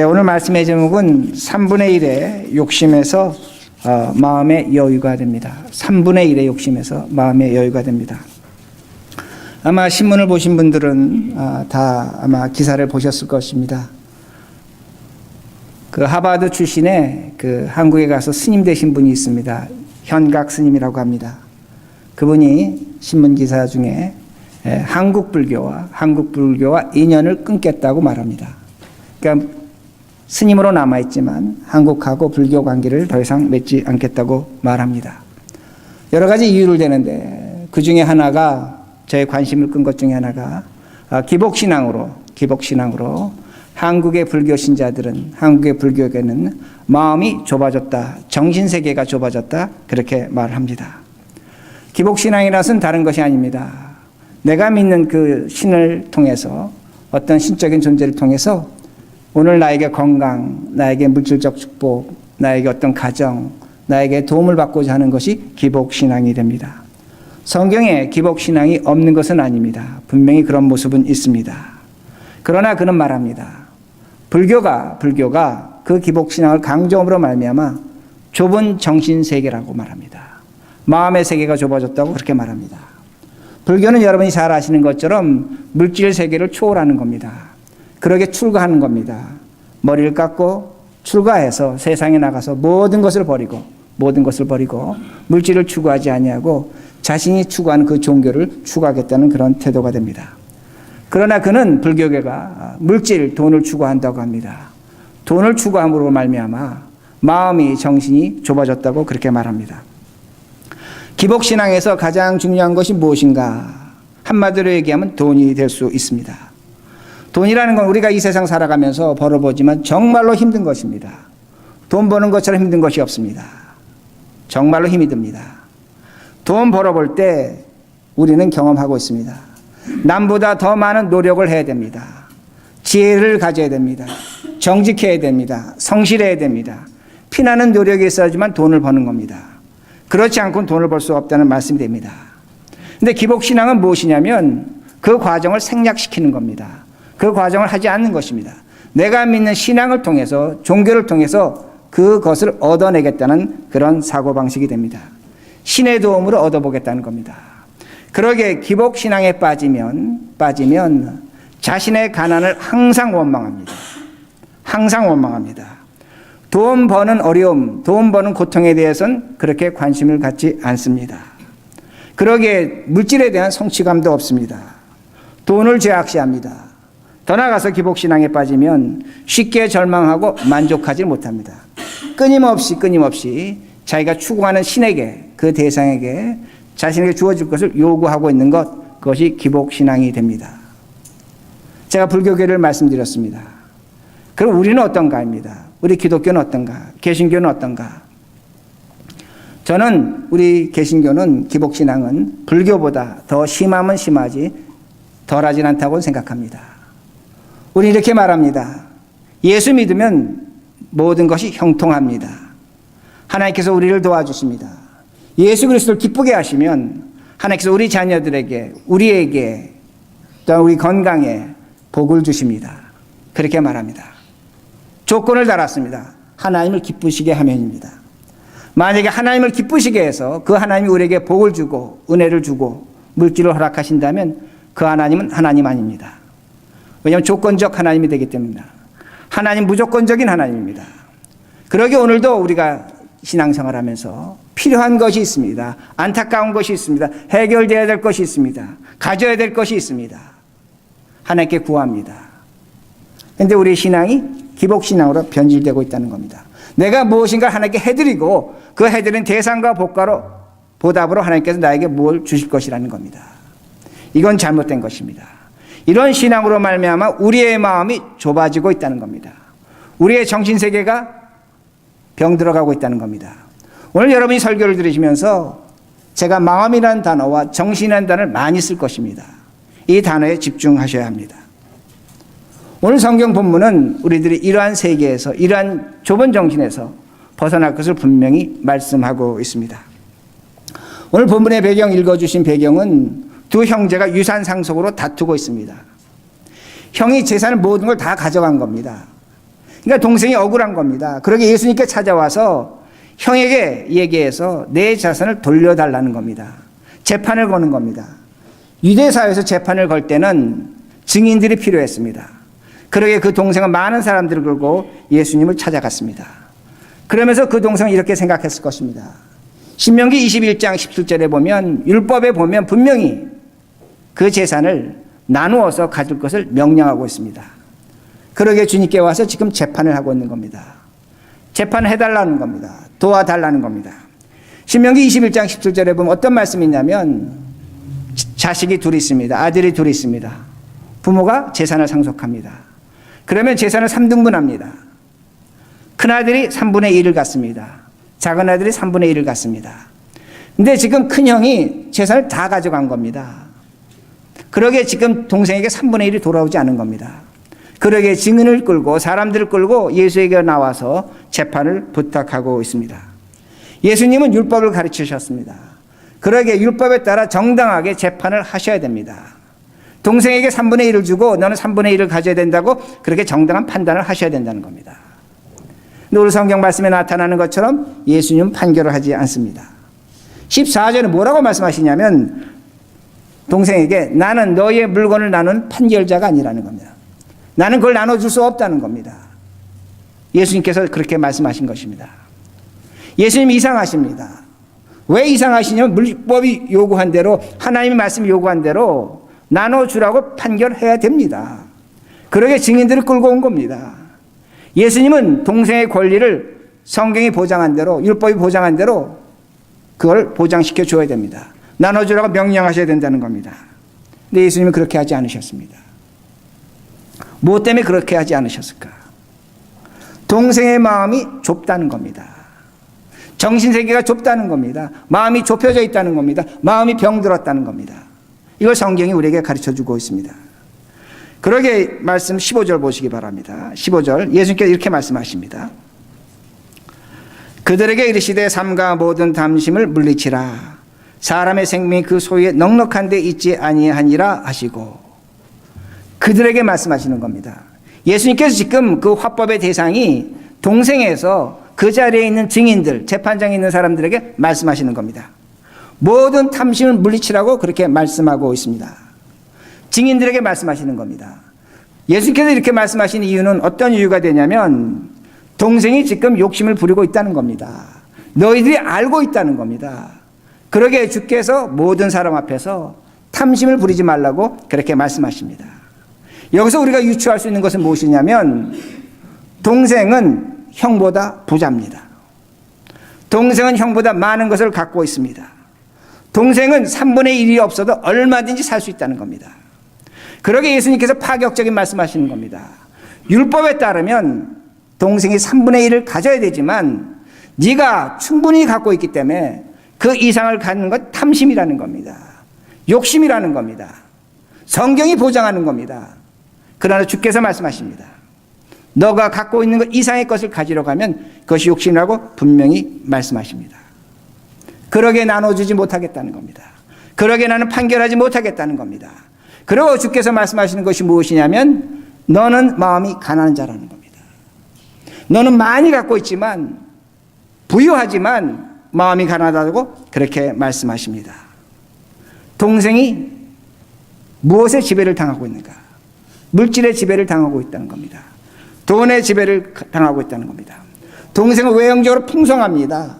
오늘 말씀의 제목은 3분의 1의 욕심에서 마음의 여유가 됩니다. 3분의 1의 욕심에서 마음의 여유가 됩니다. 아마 신문을 보신 분들은 다 아마 기사를 보셨을 것입니다. 그 하버드 출신의 그 한국에 가서 스님 되신 분이 있습니다. 현각 스님이라고 합니다. 그분이 신문 기사 중에 한국 불교와 인연을 끊겠다고 말합니다. 그러니까 스님으로 남아있지만 한국하고 불교 관계를 더 이상 맺지 않겠다고 말합니다. 여러 가지 이유를 대는데 그 중에 하나가, 저의 관심을 끈 것 중에 하나가 기복신앙으로 한국의 불교 신자들은, 한국의 불교계는 마음이 좁아졌다, 정신세계가 좁아졌다, 그렇게 말합니다. 기복신앙이라는 것은 다른 것이 아닙니다. 내가 믿는 그 신을 통해서, 어떤 신적인 존재를 통해서 오늘 나에게 건강, 나에게 물질적 축복, 나에게 어떤 가정, 나에게 도움을 받고자 하는 것이 기복신앙이 됩니다. 성경에 기복신앙이 없는 것은 아닙니다. 분명히 그런 모습은 있습니다. 그러나 그는 말합니다. 불교가 그 기복신앙을 강조함으로 말미암아 좁은 정신세계라고 말합니다. 마음의 세계가 좁아졌다고 그렇게 말합니다. 불교는 여러분이 잘 아시는 것처럼 물질 세계를 초월하는 겁니다. 그러게 출가하는 겁니다. 머리를 깎고 출가해서 세상에 나가서 모든 것을 버리고 물질을 추구하지 아니하고 자신이 추구하는 그 종교를 추구하겠다는 그런 태도가 됩니다. 그러나 그는, 불교계가 물질, 돈을 추구한다고 합니다. 돈을 추구함으로 말미암아 마음이, 정신이 좁아졌다고 그렇게 말합니다. 기복신앙에서 가장 중요한 것이 무엇인가? 한마디로 얘기하면 돈이 될 수 있습니다. 돈이라는 건 우리가 이 세상 살아가면서 벌어보지만 정말로 힘든 것입니다. 돈 버는 것처럼 힘든 것이 없습니다. 정말로 힘이 듭니다. 돈 벌어볼 때 우리는 경험하고 있습니다. 남보다 더 많은 노력을 해야 됩니다. 지혜를 가져야 됩니다. 정직해야 됩니다. 성실해야 됩니다. 피나는 노력이 있어야지만 돈을 버는 겁니다. 그렇지 않고는 돈을 벌 수 없다는 말씀이 됩니다. 근데 기복신앙은 무엇이냐면 그 과정을 생략시키는 겁니다. 그 과정을 하지 않는 것입니다. 내가 믿는 신앙을 통해서, 종교를 통해서 그것을 얻어내겠다는 그런 사고방식이 됩니다. 신의 도움으로 얻어보겠다는 겁니다. 그러게 기복신앙에 빠지면 자신의 가난을 항상 원망합니다. 항상 원망합니다. 돈 버는 어려움, 돈 버는 고통에 대해서는 그렇게 관심을 갖지 않습니다. 그러기에 물질에 대한 성취감도 없습니다. 돈을 죄악시합니다. 더 나아가서 기복신앙에 빠지면 쉽게 절망하고 만족하지 못합니다. 끊임없이 자기가 추구하는 신에게, 그 대상에게 자신에게 주어질 것을 요구하고 있는 것, 그것이 기복신앙이 됩니다. 제가 불교계를 말씀드렸습니다. 그럼 우리는 어떤가입니다. 우리 기독교는 어떤가? 개신교는 어떤가? 저는 우리 개신교는, 기복신앙은 불교보다 더 심하면 심하지 덜하진 않다고 생각합니다. 우리 이렇게 말합니다. 예수 믿으면 모든 것이 형통합니다. 하나님께서 우리를 도와주십니다. 예수 그리스도를 기쁘게 하시면 하나님께서 우리 자녀들에게, 우리에게, 또한 우리 건강에 복을 주십니다. 그렇게 말합니다. 조건을 달았습니다. 하나님을 기쁘시게 하면입니다. 만약에 하나님을 기쁘시게 해서 그 하나님이 우리에게 복을 주고 은혜를 주고 물질을 허락하신다면 그 하나님은 하나님 아닙니다. 왜냐하면 조건적 하나님이 되기 때문입니다. 하나님 무조건적인 하나님입니다. 그러게 오늘도 우리가 신앙생활하면서 필요한 것이 있습니다. 안타까운 것이 있습니다. 해결되어야 될 것이 있습니다. 가져야 될 것이 있습니다. 하나님께 구합니다. 그런데 우리 신앙이 기복신앙으로 변질되고 있다는 겁니다. 내가 무엇인가 하나님께 해드리고 그 해드린 대상과 보답으로 하나님께서 나에게 뭘 주실 것이라는 겁니다. 이건 잘못된 것입니다. 이런 신앙으로 말미암아 우리의 마음이 좁아지고 있다는 겁니다. 우리의 정신세계가 병들어가고 있다는 겁니다. 오늘 여러분이 설교를 들으시면서 제가 마음이라는 단어와 정신이라는 단어를 많이 쓸 것입니다. 이 단어에 집중하셔야 합니다. 오늘 성경 본문은 우리들이 이러한 세계에서, 이러한 좁은 정신에서 벗어날 것을 분명히 말씀하고 있습니다. 오늘 본문의 배경, 읽어주신 배경은 두 형제가 유산 상속으로 다투고 있습니다. 형이 재산을 모든 걸 다 가져간 겁니다. 그러니까 동생이 억울한 겁니다. 그러게 예수님께 찾아와서 형에게 얘기해서 내 자산을 돌려달라는 겁니다. 재판을 거는 겁니다. 유대 사회에서 재판을 걸 때는 증인들이 필요했습니다. 그러게 그 동생은 많은 사람들을 끌고 예수님을 찾아갔습니다. 그러면서 그 동생은 이렇게 생각했을 것입니다. 신명기 21장 17절에 보면, 율법에 보면 분명히 그 재산을 나누어서 가질 것을 명령하고 있습니다. 그러게 주님께 와서 지금 재판을 하고 있는 겁니다. 재판을 해달라는 겁니다. 도와달라는 겁니다. 신명기 21장 17절에 보면 어떤 말씀이 있냐면, 자식이 둘이 있습니다. 아들이 둘이 있습니다. 부모가 재산을 상속합니다. 그러면 재산을 3등분합니다. 큰아들이 3분의 1을 갖습니다. 작은 아들이 3분의 1을 갖습니다. 근데 지금 큰형이 재산을 다 가져간 겁니다. 그러게 지금 동생에게 3분의 1이 돌아오지 않은 겁니다. 그러게 증인을 끌고 사람들을 끌고 예수에게 나와서 재판을 부탁하고 있습니다. 예수님은 율법을 가르치셨습니다. 그러게 율법에 따라 정당하게 재판을 하셔야 됩니다. 동생에게 3분의 1을 주고 너는 3분의 1을 가져야 된다고 그렇게 정당한 판단을 하셔야 된다는 겁니다. 근데 오늘 성경 말씀에 나타나는 것처럼 예수님은 판결을 하지 않습니다. 14절에 뭐라고 말씀하시냐면 동생에게 나는 너의 물건을 나눈 판결자가 아니라는 겁니다. 나는 그걸 나눠줄 수 없다는 겁니다. 예수님께서 그렇게 말씀하신 것입니다. 예수님 이상하십니다. 왜 이상하시냐면 율법이 요구한 대로 하나님의 말씀이 요구한 대로 나눠주라고 판결해야 됩니다. 그러게 증인들을 끌고 온 겁니다. 예수님은 동생의 권리를 성경이 보장한 대로 율법이 보장한 대로 그걸 보장시켜 줘야 됩니다. 나눠주라고 명령하셔야 된다는 겁니다. 근데 예수님은 그렇게 하지 않으셨습니다. 무엇 때문에 그렇게 하지 않으셨을까? 동생의 마음이 좁다는 겁니다. 정신세계가 좁다는 겁니다. 마음이 좁혀져 있다는 겁니다. 마음이 병들었다는 겁니다. 이걸 성경이 우리에게 가르쳐주고 있습니다. 그러게 말씀 15절 보시기 바랍니다. 15절 예수님께서 이렇게 말씀하십니다. 그들에게 이르시되 삼가 모든 담심을 물리치라. 사람의 생명이 그 소유에 넉넉한 데 있지 아니하니라 하시고, 그들에게 말씀하시는 겁니다. 예수님께서 지금 그 화법의 대상이 동생에서 그 자리에 있는 증인들, 재판장에 있는 사람들에게 말씀하시는 겁니다. 모든 탐심을 물리치라고 그렇게 말씀하고 있습니다. 증인들에게 말씀하시는 겁니다. 예수님께서 이렇게 말씀하시는 이유는 어떤 이유가 되냐면 동생이 지금 욕심을 부리고 있다는 겁니다. 너희들이 알고 있다는 겁니다. 그러게 주께서 모든 사람 앞에서 탐심을 부리지 말라고 그렇게 말씀하십니다. 여기서 우리가 유추할 수 있는 것은 무엇이냐면 동생은 형보다 부자입니다. 동생은 형보다 많은 것을 갖고 있습니다. 동생은 3분의 1이 없어도 얼마든지 살 수 있다는 겁니다. 그러게 예수님께서 파격적인 말씀하시는 겁니다. 율법에 따르면 동생이 3분의 1을 가져야 되지만 네가 충분히 갖고 있기 때문에 그 이상을 갖는 것 탐심이라는 겁니다. 욕심이라는 겁니다. 성경이 보장하는 겁니다. 그러나 주께서 말씀하십니다. 너가 갖고 있는 것 이상의 것을 가지러 가면 그것이 욕심이라고 분명히 말씀하십니다. 그러게 나눠주지 못하겠다는 겁니다. 그러게 나는 판결하지 못하겠다는 겁니다. 그리고 주께서 말씀하시는 것이 무엇이냐면 너는 마음이 가난한 자라는 겁니다. 너는 많이 갖고 있지만 부유하지만 마음이 가난하다고 그렇게 말씀하십니다. 동생이 무엇의 지배를 당하고 있는가? 물질의 지배를 당하고 있다는 겁니다. 돈의 지배를 당하고 있다는 겁니다. 동생은 외형적으로 풍성합니다.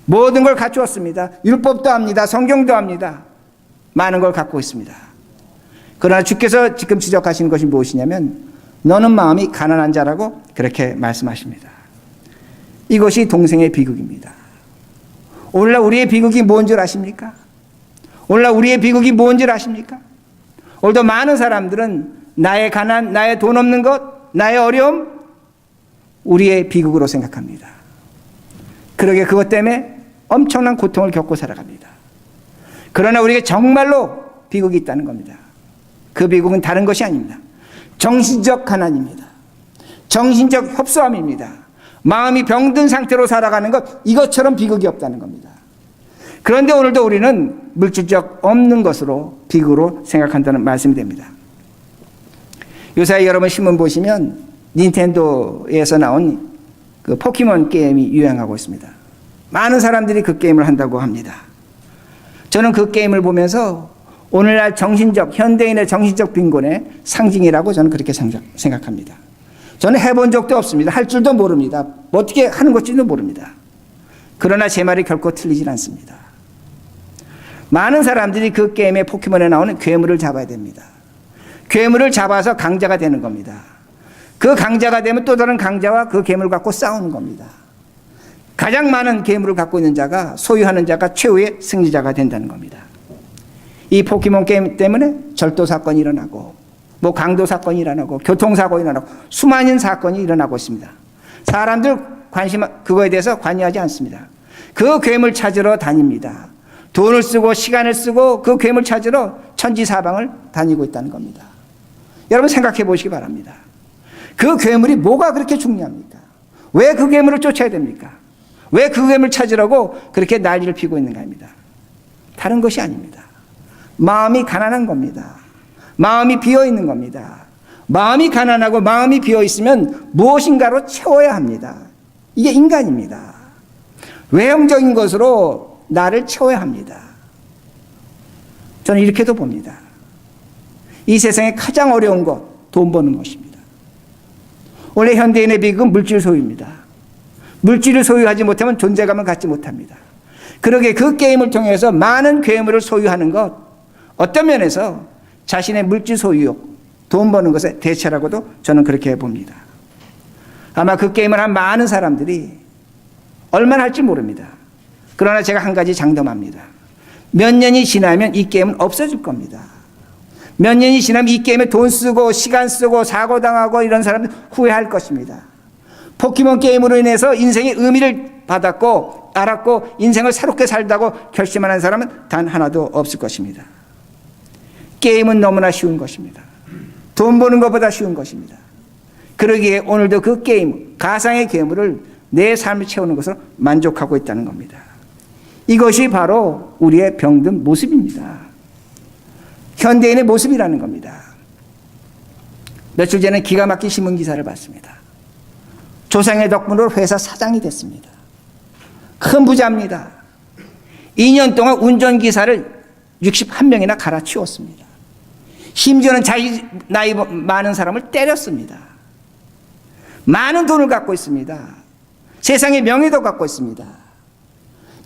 모든 걸 갖추었습니다. 율법도 합니다. 성경도 합니다. 많은 걸 갖고 있습니다. 그러나 주께서 지금 지적하시는 것이 무엇이냐면 너는 마음이 가난한 자라고 그렇게 말씀하십니다. 이것이 동생의 비극입니다. 오늘날 우리의 비극이 뭔 줄 아십니까? 오늘날 우리의 비극이 뭔 줄 아십니까? 오늘도 많은 사람들은 나의 가난, 나의 돈 없는 것, 나의 어려움, 우리의 비극으로 생각합니다. 그러게 그것 때문에 엄청난 고통을 겪고 살아갑니다. 그러나 우리에게 정말로 비극이 있다는 겁니다. 그 비극은 다른 것이 아닙니다. 정신적 가난입니다. 정신적 협소함입니다. 마음이 병든 상태로 살아가는 것, 이것처럼 비극이 없다는 겁니다. 그런데 오늘도 우리는 물질적 없는 것으로 비극으로 생각한다는 말씀이 됩니다. 요새 여러분 신문 보시면 닌텐도에서 나온 그 포켓몬 게임이 유행하고 있습니다. 많은 사람들이 그 게임을 한다고 합니다. 저는 그 게임을 보면서 오늘날 현대인의 정신적 빈곤의 상징이라고 저는 그렇게 생각합니다. 저는 해본 적도 없습니다. 할 줄도 모릅니다. 어떻게 하는 것인지도 모릅니다. 그러나 제 말이 결코 틀리진 않습니다. 많은 사람들이 그 게임의 포켓몬에 나오는 괴물을 잡아야 됩니다. 괴물을 잡아서 강자가 되는 겁니다. 그 강자가 되면 또 다른 강자와 그 괴물을 갖고 싸우는 겁니다. 가장 많은 괴물을 갖고 있는 자가, 소유하는 자가 최후의 승리자가 된다는 겁니다. 이 포켓몬 게임 때문에 절도 사건이 일어나고, 강도 사건이 일어나고, 교통사고가 일어나고, 수많은 사건이 일어나고 있습니다. 사람들 그거에 대해서 관여하지 않습니다. 그 괴물 찾으러 다닙니다. 돈을 쓰고 시간을 쓰고 그 괴물 찾으러 천지사방을 다니고 있다는 겁니다. 여러분 생각해 보시기 바랍니다. 그 괴물이 뭐가 그렇게 중요합니까? 왜 그 괴물을 쫓아야 됩니까? 왜 그 괴물 찾으려고 그렇게 난리를 피고 있는가입니다. 다른 것이 아닙니다. 마음이 가난한 겁니다. 마음이 비어 있는 겁니다. 마음이 가난하고 마음이 비어 있으면 무엇인가로 채워야 합니다. 이게 인간입니다. 외형적인 것으로 나를 채워야 합니다. 저는 이렇게도 봅니다. 이 세상에 가장 어려운 것, 돈 버는 것입니다. 원래 현대인의 비극은 물질 소유입니다. 물질을 소유하지 못하면 존재감을 갖지 못합니다. 그러게 그 게임을 통해서 많은 괴물을 소유하는 것, 어떤 면에서 자신의 물질 소유욕, 돈 버는 것에 대체라고도 저는 그렇게 봅니다. 아마 그 게임을 한 많은 사람들이 얼마나 할지 모릅니다. 그러나 제가 한 가지 장담합니다. 몇 년이 지나면 이 게임은 없어질 겁니다. 몇 년이 지나면 이 게임에 돈 쓰고 시간 쓰고 사고당하고 이런 사람들 후회할 것입니다. 포켓몬 게임으로 인해서 인생의 의미를 받았고 알았고 인생을 새롭게 살다고 결심하는 사람은 단 하나도 없을 것입니다. 게임은 너무나 쉬운 것입니다. 돈 버는 것보다 쉬운 것입니다. 그러기에 오늘도 그 게임, 가상의 괴물을 내 삶을 채우는 것으로 만족하고 있다는 겁니다. 이것이 바로 우리의 병든 모습입니다. 현대인의 모습이라는 겁니다. 며칠 전에 기가 막힌 신문 기사를 봤습니다. 조상의 덕분으로 회사 사장이 됐습니다. 큰 부자입니다. 2년 동안 운전기사를 61명이나 갈아치웠습니다. 심지어는 자기 나이 많은 사람을 때렸습니다. 많은 돈을 갖고 있습니다. 세상의 명예도 갖고 있습니다.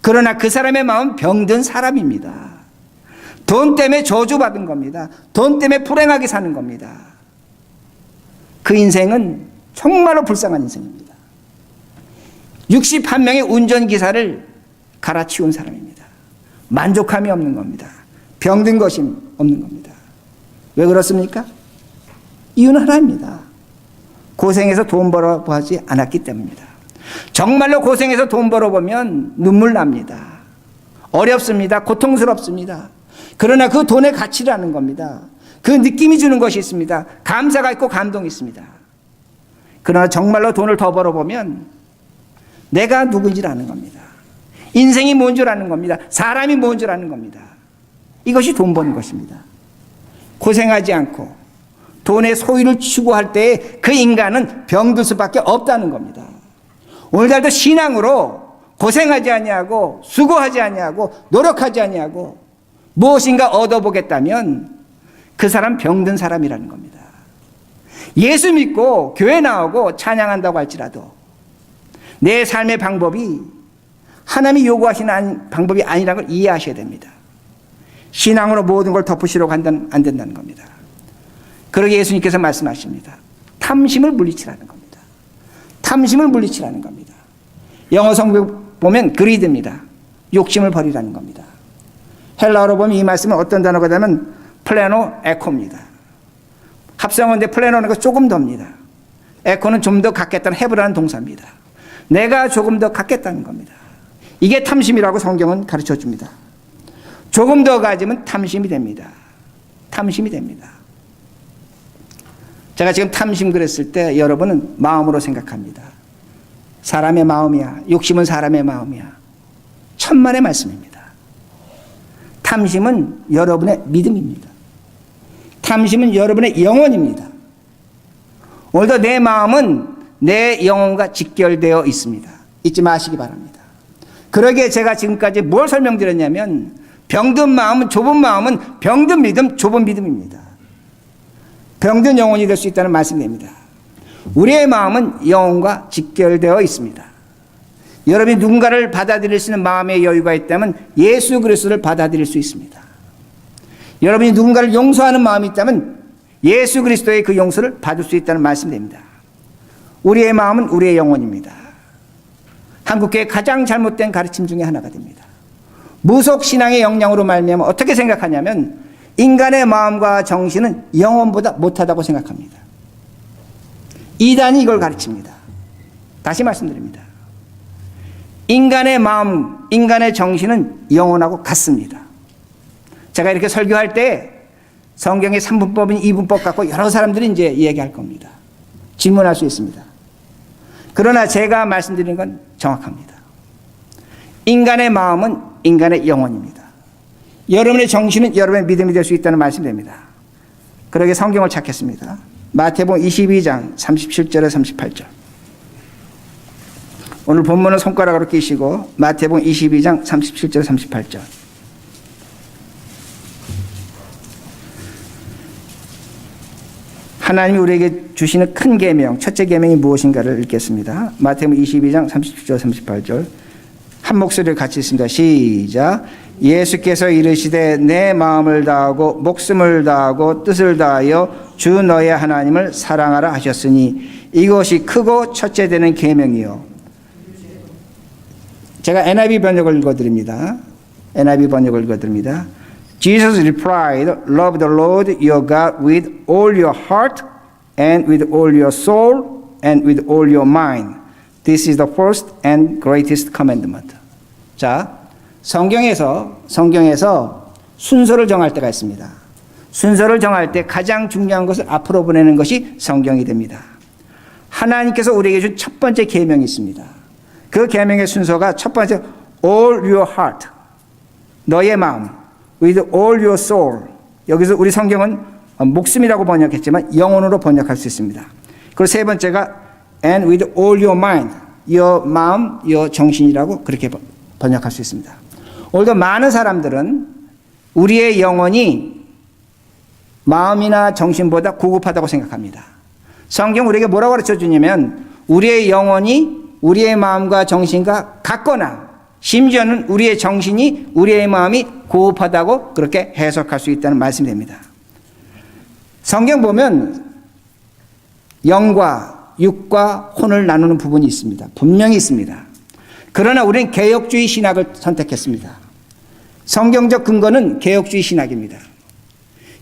그러나 그 사람의 마음은 병든 사람입니다. 돈 때문에 저주받은 겁니다. 돈 때문에 불행하게 사는 겁니다. 그 인생은 정말로 불쌍한 인생입니다. 61명의 운전기사를 갈아치운 사람입니다. 만족함이 없는 겁니다. 병든 것이 없는 겁니다. 왜 그렇습니까? 이유는 하나입니다. 고생해서 돈 벌어보지 않았기 때문입니다. 정말로 고생해서 돈 벌어보면 눈물 납니다. 어렵습니다. 고통스럽습니다. 그러나 그 돈의 가치를 아는 겁니다. 그 느낌이 주는 것이 있습니다. 감사가 있고 감동이 있습니다. 그러나 정말로 돈을 더 벌어보면 내가 누군지를 아는 겁니다. 인생이 뭔 줄 아는 겁니다. 사람이 뭔 줄 아는 겁니다. 이것이 돈 버는 것입니다. 고생하지 않고 돈의 소유를 추구할 때 그 인간은 병들 수밖에 없다는 겁니다. 오늘날도 신앙으로 고생하지 아니하고 수고하지 아니하고 노력하지 아니하고 무엇인가 얻어보겠다면 그 사람 병든 사람이라는 겁니다. 예수 믿고 교회 나오고 찬양한다고 할지라도 내 삶의 방법이 하나님이 요구하시는 방법이 아니라는 걸 이해하셔야 됩니다. 신앙으로 모든 걸 덮으시려고 한다는 안 된다는 겁니다. 그러게 예수님께서 말씀하십니다. 탐심을 물리치라는 겁니다. 탐심을 물리치라는 겁니다. 영어 성경 보면 그리드입니다. 욕심을 버리라는 겁니다. 헬라어로 보면 이 말씀은 어떤 단어가 되면 플레노 에코입니다. 합성어인데 플레노는 조금 더입니다. 에코는 좀 더 갖겠다는 헤브라는 동사입니다. 내가 조금 더 갖겠다는 겁니다. 이게 탐심이라고 성경은 가르쳐 줍니다. 조금 더 가지면 탐심이 됩니다. 탐심이 됩니다. 제가 지금 탐심 그랬을 때 여러분은 마음으로 생각합니다. 사람의 마음이야. 욕심은 사람의 마음이야. 천만의 말씀입니다. 탐심은 여러분의 믿음입니다. 탐심은 여러분의 영혼입니다. 오늘도 내 마음은 내 영혼과 직결되어 있습니다. 잊지 마시기 바랍니다. 그러기에 제가 지금까지 뭘 설명드렸냐면 병든 마음은, 좁은 마음은 병든 믿음, 좁은 믿음입니다. 병든 영혼이 될 수 있다는 말씀입니다. 우리의 마음은 영혼과 직결되어 있습니다. 여러분이 누군가를 받아들일 수 있는 마음의 여유가 있다면 예수 그리스도를 받아들일 수 있습니다. 여러분이 누군가를 용서하는 마음이 있다면 예수 그리스도의 그 용서를 받을 수 있다는 말씀입니다. 우리의 마음은 우리의 영혼입니다. 한국교회의 가장 잘못된 가르침 중에 하나가 됩니다. 무속신앙의 영향으로 말미암아 어떻게 생각하냐면 인간의 마음과 정신은 영혼보다 못하다고 생각합니다. 이단이 이걸 가르칩니다. 다시 말씀드립니다. 인간의 마음, 인간의 정신은 영혼하고 같습니다. 제가 이렇게 설교할 때 성경의 3분법인 2분법 갖고 여러 사람들이 이제 얘기할 겁니다. 질문할 수 있습니다. 그러나 제가 말씀드리는 건 정확합니다. 인간의 마음은 인간의 영혼입니다. 여러분의 정신은 여러분의 믿음이 될 수 있다는 말씀입니다. 그러게 성경을 찾겠습니다. 마태복음 22장 37절에 38절. 오늘 본문은 손가락으로 끼시고 마태복음 22장 37절에 38절. 하나님이 우리에게 주시는 큰 계명, 첫째 계명이 무엇인가를 읽겠습니다. 마태복음 22장 37절 38절. 한 목소리를 같이 읽습니다. 시작. 예수께서 이르시되 내 마음을 다하고 목숨을 다하고 뜻을 다하여 주 너의 하나님을 사랑하라 하셨으니 이것이 크고 첫째 되는 계명이요. 제가 NIV 번역을 읽어드립니다. NIV 번역을 읽어드립니다. Jesus replied, love the Lord your God with all your heart and with all your soul and with all your mind. This is the first and greatest commandment. 자, 성경에서 순서를 정할 때가 있습니다. 순서를 정할 때 가장 중요한 것을 앞으로 보내는 것이 성경이 됩니다. 하나님께서 우리에게 준 첫 번째 계명이 있습니다. 그 계명의 순서가 첫 번째 all your heart, 너의 마음, with all your soul. 여기서 우리 성경은 목숨이라고 번역했지만 영혼으로 번역할 수 있습니다. 그리고 세 번째가 and with all your mind, your 마음, your 정신이라고 그렇게 번역할 수 있습니다. 오늘도 많은 사람들은 우리의 영혼이 마음이나 정신보다 고급하다고 생각합니다. 성경 우리에게 뭐라고 가르쳐 주냐면 우리의 영혼이 우리의 마음과 정신과 같거나 심지어는 우리의 정신이 우리의 마음이 고급하다고 그렇게 해석할 수 있다는 말씀이 됩니다. 성경 보면 영과 육과 혼을 나누는 부분이 있습니다. 분명히 있습니다. 그러나 우리는 개혁주의 신학을 선택했습니다. 성경적 근거는 개혁주의 신학입니다.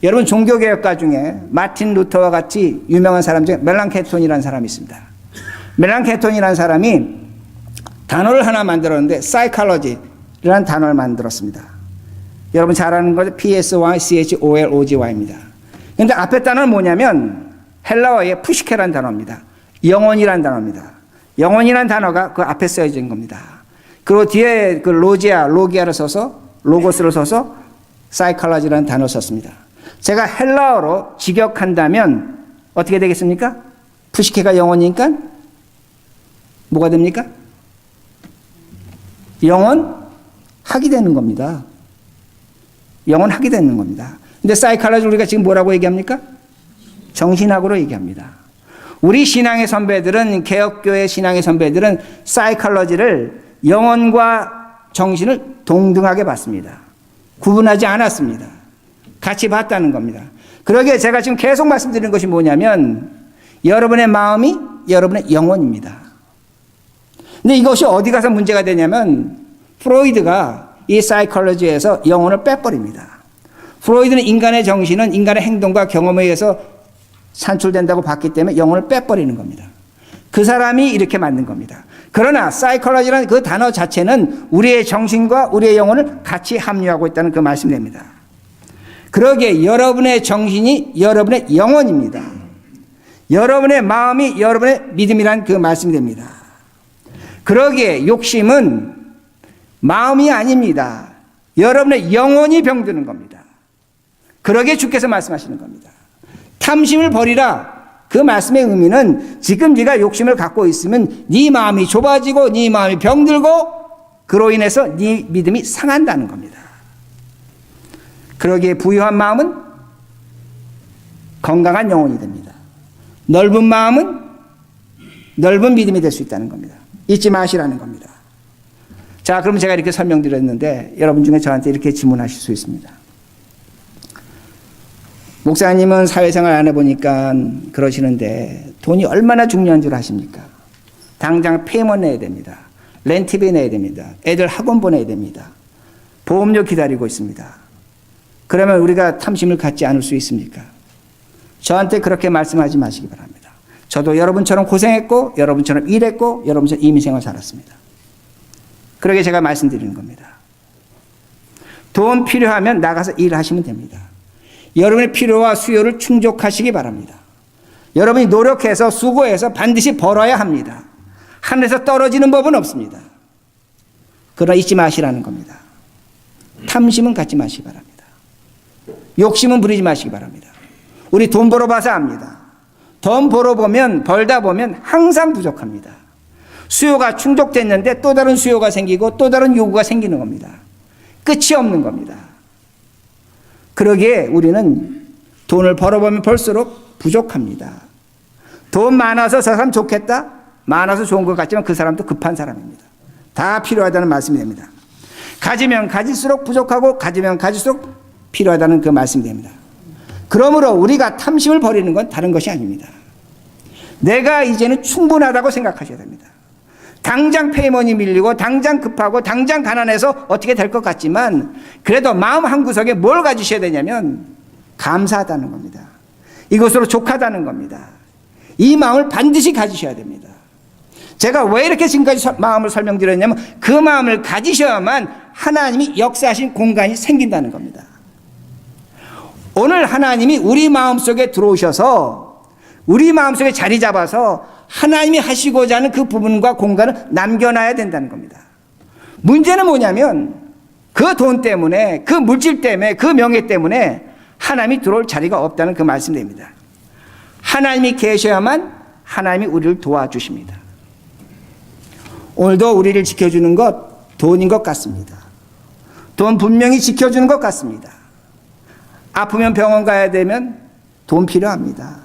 여러분 종교개혁가 중에 마틴 루터와 같이 유명한 사람 중에 멜랑케톤이라는 사람이 있습니다. 멜랑케톤이라는 사람이 단어를 하나 만들었는데 psychology라는 단어를 만들었습니다. 여러분 잘 아는 거죠? psychology입니다. 그런데 앞에 단어는 뭐냐면 헬라어의 푸시케라는 단어입니다. 영혼이라는 단어입니다. 영혼이라는 단어가 그 앞에 써져 있는 겁니다. 그리고 뒤에 그 로기아를 써서 로고스를 써서 psychology라는 단어를 썼습니다. 제가 헬라어로 직역한다면 어떻게 되겠습니까? 푸시케가 영혼이니까 뭐가 됩니까? 영혼학이 되는 겁니다. 영혼학이 되는 겁니다. 근데 사이칼로지 우리가 지금 뭐라고 얘기합니까? 정신학으로 얘기합니다. 우리 신앙의 선배들은 개혁교회 신앙의 선배들은 사이칼로지를 영혼과 정신을 동등하게 봤습니다. 구분하지 않았습니다. 같이 봤다는 겁니다. 그러기에 제가 지금 계속 말씀드리는 것이 뭐냐면 여러분의 마음이 여러분의 영혼입니다. 근데 이것이 어디 가서 문제가 되냐면 프로이드가 이 사이콜로지에서 영혼을 빼버립니다. 프로이드는 인간의 정신은 인간의 행동과 경험에 의해서 산출된다고 봤기 때문에 영혼을 빼버리는 겁니다. 그 사람이 이렇게 만든 겁니다. 그러나 사이콜로지라는 그 단어 자체는 우리의 정신과 우리의 영혼을 같이 함유하고 있다는 그 말씀입니다. 그러기에 여러분의 정신이 여러분의 영혼입니다. 여러분의 마음이 여러분의 믿음이란 그 말씀이 됩니다. 그러기에 욕심은 마음이 아닙니다. 여러분의 영혼이 병드는 겁니다. 그러기에 주께서 말씀하시는 겁니다. 탐심을 버리라. 그 말씀의 의미는 지금 네가 욕심을 갖고 있으면 네 마음이 좁아지고 네 마음이 병들고 그로 인해서 네 믿음이 상한다는 겁니다. 그러기에 부유한 마음은 건강한 영혼이 됩니다. 넓은 마음은 넓은 믿음이 될 수 있다는 겁니다. 잊지 마시라는 겁니다. 자, 그럼 제가 이렇게 설명드렸는데 여러분 중에 저한테 이렇게 질문하실 수 있습니다. 목사님은 사회생활 안 해보니까 그러시는데 돈이 얼마나 중요한 줄 아십니까? 당장 페이먼 내야 됩니다. 렌트비 내야 됩니다. 애들 학원 보내야 됩니다. 보험료 기다리고 있습니다. 그러면 우리가 탐심을 갖지 않을 수 있습니까? 저한테 그렇게 말씀하지 마시기 바랍니다. 저도 여러분처럼 고생했고 여러분처럼 일했고 여러분처럼 이민생활 살았습니다. 그러게 제가 말씀드리는 겁니다. 돈 필요하면 나가서 일하시면 됩니다. 여러분의 필요와 수요를 충족하시기 바랍니다. 여러분이 노력해서 수고해서 반드시 벌어야 합니다. 하늘에서 떨어지는 법은 없습니다. 그러나 잊지 마시라는 겁니다. 탐심은 갖지 마시기 바랍니다. 욕심은 부리지 마시기 바랍니다. 우리 돈 벌어봐서 압니다. 돈 벌어보면 벌다 보면 항상 부족합니다. 수요가 충족됐는데 또 다른 수요가 생기고 또 다른 요구가 생기는 겁니다. 끝이 없는 겁니다. 그러기에 우리는 돈을 벌어보면 벌수록 부족합니다. 돈 많아서 저 사람 좋겠다? 많아서 좋은 것 같지만 그 사람도 급한 사람입니다. 다 필요하다는 말씀이 됩니다. 가지면 가질수록 부족하고 가지면 가질수록 필요하다는 그 말씀이 됩니다. 그러므로 우리가 탐심을 버리는 건 다른 것이 아닙니다. 내가 이제는 충분하다고 생각하셔야 됩니다. 당장 페이먼이 밀리고 당장 급하고 당장 가난해서 어떻게 될 것 같지만 그래도 마음 한구석에 뭘 가지셔야 되냐면 감사하다는 겁니다. 이것으로 족하다는 겁니다. 이 마음을 반드시 가지셔야 됩니다. 제가 왜 이렇게 지금까지 마음을 설명드렸냐면 그 마음을 가지셔야만 하나님이 역사하신 공간이 생긴다는 겁니다. 오늘 하나님이 우리 마음속에 들어오셔서 우리 마음속에 자리 잡아서 하나님이 하시고자 하는 그 부분과 공간을 남겨놔야 된다는 겁니다. 문제는 뭐냐면 그 돈 때문에 그 물질 때문에 그 명예 때문에 하나님이 들어올 자리가 없다는 그 말씀입니다. 하나님이 계셔야만 하나님이 우리를 도와주십니다. 오늘도 우리를 지켜주는 것 돈인 것 같습니다. 돈 분명히 지켜주는 것 같습니다. 아프면 병원 가야 되면 돈 필요합니다.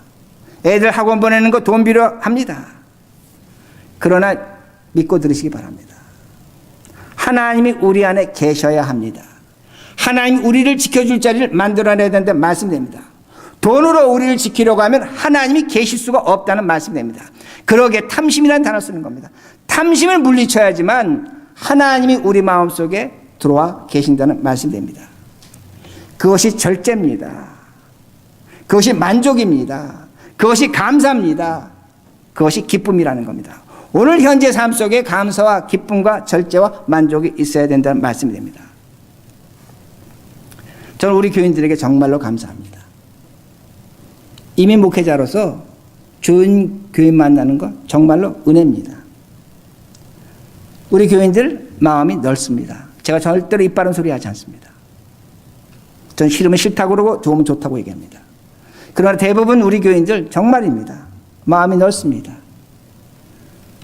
애들 학원 보내는 거 돈 필요합니다. 그러나 믿고 들으시기 바랍니다. 하나님이 우리 안에 계셔야 합니다. 하나님이 우리를 지켜줄 자리를 만들어내야 된다는 말씀됩니다. 돈으로 우리를 지키려고 하면 하나님이 계실 수가 없다는 말씀됩니다. 그러기에 탐심이라는 단어 쓰는 겁니다. 탐심을 물리쳐야지만 하나님이 우리 마음속에 들어와 계신다는 말씀됩니다. 그것이 절제입니다. 그것이 만족입니다. 그것이 감사입니다. 그것이 기쁨이라는 겁니다. 오늘 현재 삶 속에 감사와 기쁨과 절제와 만족이 있어야 된다는 말씀이 됩니다. 저는 우리 교인들에게 정말로 감사합니다. 이민 목회자로서 좋은 교인 만나는 것 정말로 은혜입니다. 우리 교인들 마음이 넓습니다. 제가 절대로 입 바른 소리 하지 않습니다. 전 싫으면 싫다고 그러고 좋으면 좋다고 얘기합니다. 그러나 대부분 우리 교인들 정말입니다. 마음이 넓습니다.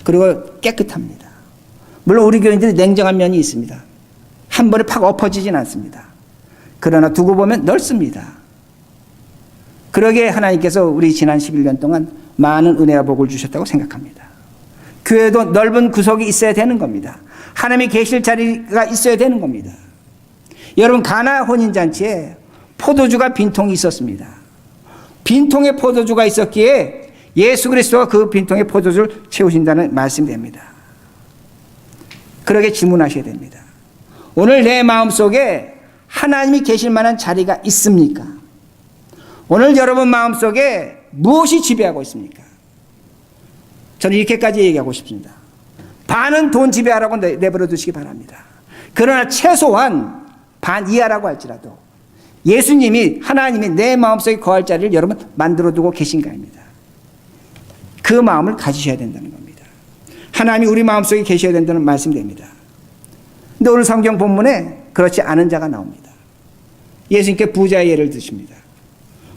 그리고 깨끗합니다. 물론 우리 교인들이 냉정한 면이 있습니다. 한 번에 팍 엎어지진 않습니다. 그러나 두고 보면 넓습니다. 그러기에 하나님께서 우리 지난 11년 동안 많은 은혜와 복을 주셨다고 생각합니다. 교회도 넓은 구석이 있어야 되는 겁니다. 하나님이 계실 자리가 있어야 되는 겁니다. 여러분 가나 혼인잔치에 포도주가 빈통이 있었습니다. 빈통에 포도주가 있었기에 예수 그리스도가 그 빈통에 포도주를 채우신다는 말씀이 됩니다. 그러게 질문하셔야 됩니다. 오늘 내 마음속에 하나님이 계실 만한 자리가 있습니까? 오늘 여러분 마음속에 무엇이 지배하고 있습니까? 저는 이렇게까지 얘기하고 싶습니다. 반은 돈 지배하라고 내버려 두시기 바랍니다. 그러나 최소한 반 이하라고 할지라도 예수님이 하나님이 내 마음속에 거할 자리를 여러분 만들어 두고 계신가입니다. 그 마음을 가지셔야 된다는 겁니다. 하나님이 우리 마음속에 계셔야 된다는 말씀입니다. 근데 오늘 성경 본문에 그렇지 않은 자가 나옵니다. 예수님께 부자의 예를 드십니다.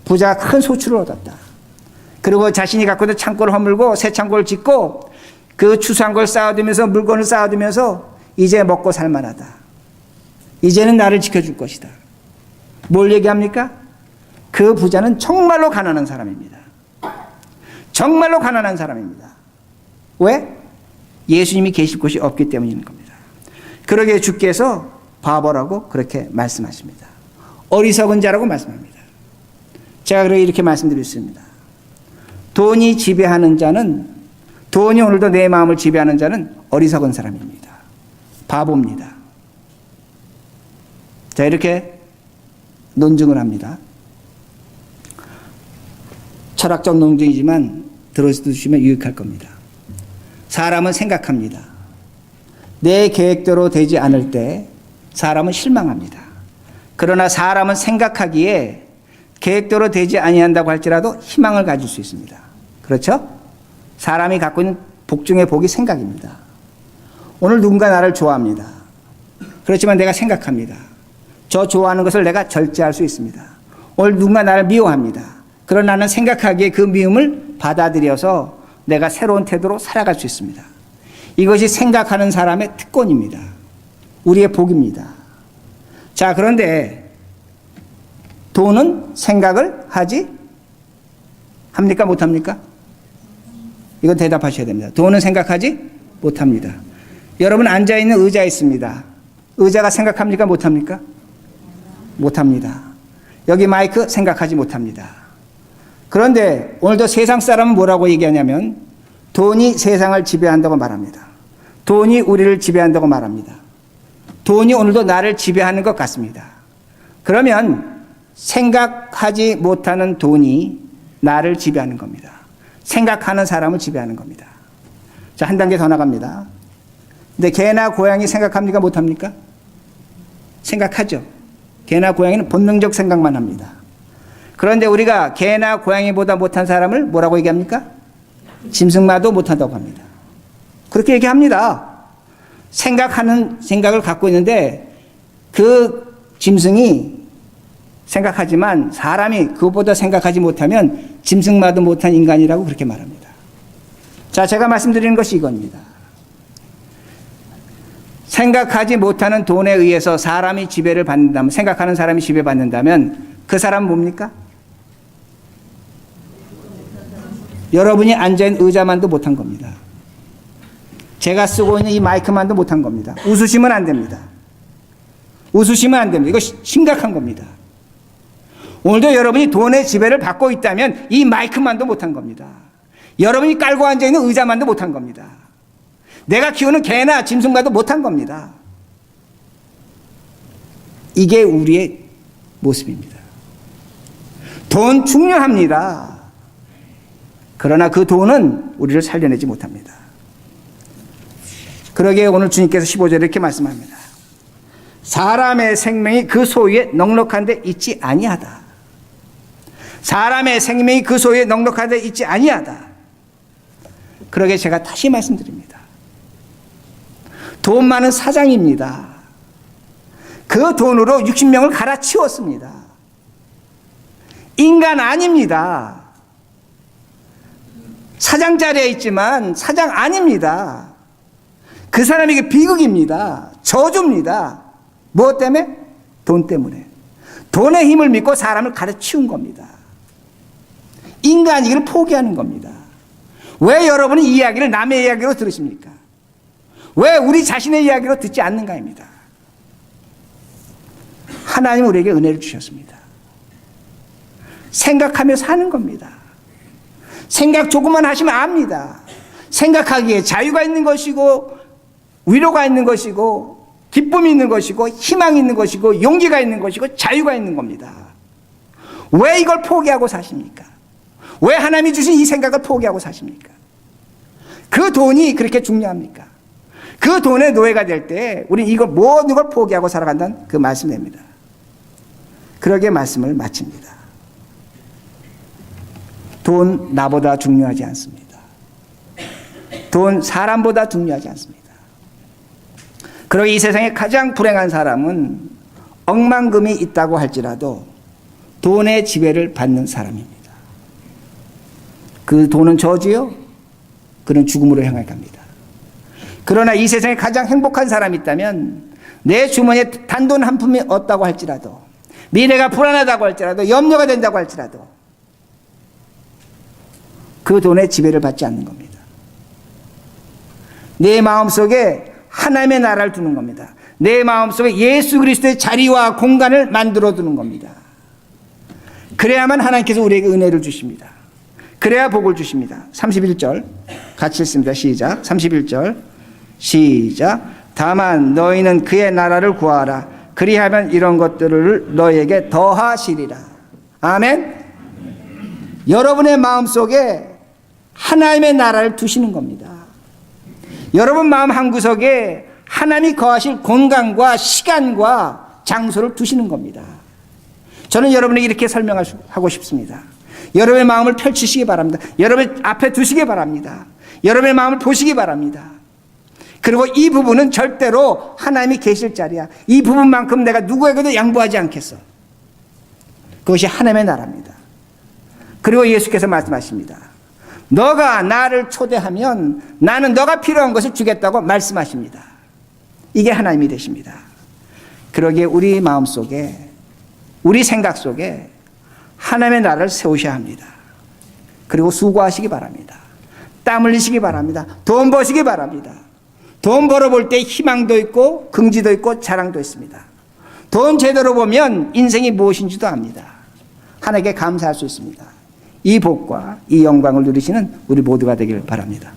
부자가 큰 소출을 얻었다. 그리고 자신이 갖고 있는 창고를 허물고 새 창고를 짓고 그 추수한 걸 쌓아두면서 물건을 쌓아두면서 이제 먹고 살만하다. 이제는 나를 지켜줄 것이다. 뭘 얘기합니까? 그 부자는 정말로 가난한 사람입니다. 정말로 가난한 사람입니다. 왜? 예수님이 계실 곳이 없기 때문인 겁니다. 그러기에 주께서 바보라고 그렇게 말씀하십니다. 어리석은 자라고 말씀합니다. 제가 그렇게 이렇게 말씀드렸습니다. 돈이 지배하는 자는, 돈이 오늘도 내 마음을 지배하는 자는 어리석은 사람입니다. 바보입니다. 자, 이렇게 논증을 합니다. 철학적 논증이지만 들어주시면 유익할 겁니다. 사람은 생각합니다. 내 계획대로 되지 않을 때 사람은 실망합니다. 그러나 사람은 생각하기에 계획대로 되지 아니한다고 할지라도 희망을 가질 수 있습니다. 그렇죠? 사람이 갖고 있는 복 중의 복이 생각입니다. 오늘 누군가 나를 좋아합니다. 그렇지만 내가 생각합니다. 저 좋아하는 것을 내가 절제할 수 있습니다. 오늘 누군가 나를 미워합니다. 그러나 나는 생각하기에 그 미움을 받아들여서 내가 새로운 태도로 살아갈 수 있습니다. 이것이 생각하는 사람의 특권입니다. 우리의 복입니다. 자, 그런데 돈은 생각을 하지 합니까? 못합니까? 이건 대답하셔야 됩니다. 돈은 생각하지 못합니다. 여러분 앉아있는 의자 있습니다. 의자가 생각합니까? 못합니까? 못합니다. 여기 마이크 생각하지 못합니다. 그런데 오늘도 세상 사람은 뭐라고 얘기하냐면 돈이 세상을 지배한다고 말합니다. 돈이 우리를 지배한다고 말합니다. 돈이 오늘도 나를 지배하는 것 같습니다. 그러면 생각하지 못하는 돈이 나를 지배하는 겁니다. 생각하는 사람을 지배하는 겁니다. 자, 한 단계 더 나갑니다. 근데 개나 고양이 생각합니까? 못합니까? 생각하죠. 개나 고양이는 본능적 생각만 합니다. 그런데 우리가 개나 고양이보다 못한 사람을 뭐라고 얘기합니까? 짐승마도 못한다고 합니다. 그렇게 얘기합니다. 생각하는 생각을 갖고 있는데 그 짐승이 생각하지만 사람이 그것보다 생각하지 못하면 짐승마도 못한 인간이라고 그렇게 말합니다. 자, 제가 말씀드리는 것이 이겁니다. 생각하지 못하는 돈에 의해서 사람이 지배를 받는다면, 생각하는 사람이 지배받는다면 그 사람은 뭡니까? 여러분이 앉아있는 의자만도 못한 겁니다. 제가 쓰고 있는 이 마이크만도 못한 겁니다. 웃으시면 안 됩니다. 웃으시면 안 됩니다. 이거 심각한 겁니다. 오늘도 여러분이 돈의 지배를 받고 있다면 이 마이크만도 못한 겁니다. 여러분이 깔고 앉아있는 의자만도 못한 겁니다. 내가 키우는 개나 짐승과도 못한 겁니다. 이게 우리의 모습입니다. 돈 중요합니다. 그러나 그 돈은 우리를 살려내지 못합니다. 그러기에 오늘 주님께서 15절에 이렇게 말씀합니다. 사람의 생명이 그 소유에 넉넉한 데 있지 아니하다. 사람의 생명이 그 소유에 넉넉한 데 있지 아니하다. 그러기에 제가 다시 말씀드립니다. 돈 많은 사장입니다. 그 돈으로 60명을 갈아치웠습니다. 인간 아닙니다. 사장 자리에 있지만 사장 아닙니다. 그 사람에게 비극입니다. 저주입니다. 무엇 때문에? 돈 때문에. 돈의 힘을 믿고 사람을 가르치운 겁니다. 인간이기를 포기하는 겁니다. 왜 여러분이 이 이야기를 남의 이야기로 들으십니까? 왜 우리 자신의 이야기로 듣지 않는가입니다. 하나님 우리에게 은혜를 주셨습니다. 생각하며 사는 겁니다. 생각 조금만 하시면 압니다. 생각하기에 자유가 있는 것이고 위로가 있는 것이고 기쁨이 있는 것이고 희망이 있는 것이고 용기가 있는 것이고 자유가 있는 겁니다. 왜 이걸 포기하고 사십니까? 왜 하나님이 주신 이 생각을 포기하고 사십니까? 그 돈이 그렇게 중요합니까? 그 돈의 노예가 될 때 우리는 이걸 모든 걸 포기하고 살아간다는 그 말씀입니다. 그러기에 말씀을 마칩니다. 돈 나보다 중요하지 않습니다. 돈 사람보다 중요하지 않습니다. 그러기 이 세상에 가장 불행한 사람은 억만금이 있다고 할지라도 돈의 지배를 받는 사람입니다. 그 돈은 저주요. 그는 죽음으로 향할 겁니다. 그러나 이 세상에 가장 행복한 사람이 있다면 내 주머니에 단돈 한 푼이 없다고 할지라도, 미래가 불안하다고 할지라도, 염려가 된다고 할지라도 그 돈에 지배를 받지 않는 겁니다. 내 마음속에 하나님의 나라를 두는 겁니다. 내 마음속에 예수 그리스도의 자리와 공간을 만들어 두는 겁니다. 그래야만 하나님께서 우리에게 은혜를 주십니다. 그래야 복을 주십니다. 31절 같이 읽습니다. 시작. 31절 시작. 다만 너희는 그의 나라를 구하라. 그리하면 이런 것들을 너희에게 더하시리라. 아멘. 여러분의 마음속에 하나님의 나라를 두시는 겁니다. 여러분 마음 한구석에 하나님이 거하실 공간과 시간과 장소를 두시는 겁니다. 저는 여러분에게 이렇게 설명하고 싶습니다. 여러분의 마음을 펼치시기 바랍니다. 여러분 앞에 두시기 바랍니다. 여러분의 마음을 보시기 바랍니다. 그리고 이 부분은 절대로 하나님이 계실 자리야. 이 부분만큼 내가 누구에게도 양보하지 않겠어. 그것이 하나님의 나라입니다. 그리고 예수께서 말씀하십니다. 너가 나를 초대하면 나는 너가 필요한 것을 주겠다고 말씀하십니다. 이게 하나님이 되십니다. 그러기에 우리 마음속에, 우리 생각 속에 하나님의 나라를 세우셔야 합니다. 그리고 수고하시기 바랍니다. 땀 흘리시기 바랍니다. 돈 버시기 바랍니다. 돈 벌어볼 때 희망도 있고 긍지도 있고 자랑도 있습니다. 돈 제대로 보면 인생이 무엇인지도 압니다. 하나님께 감사할 수 있습니다. 이 복과 이 영광을 누리시는 우리 모두가 되길 바랍니다.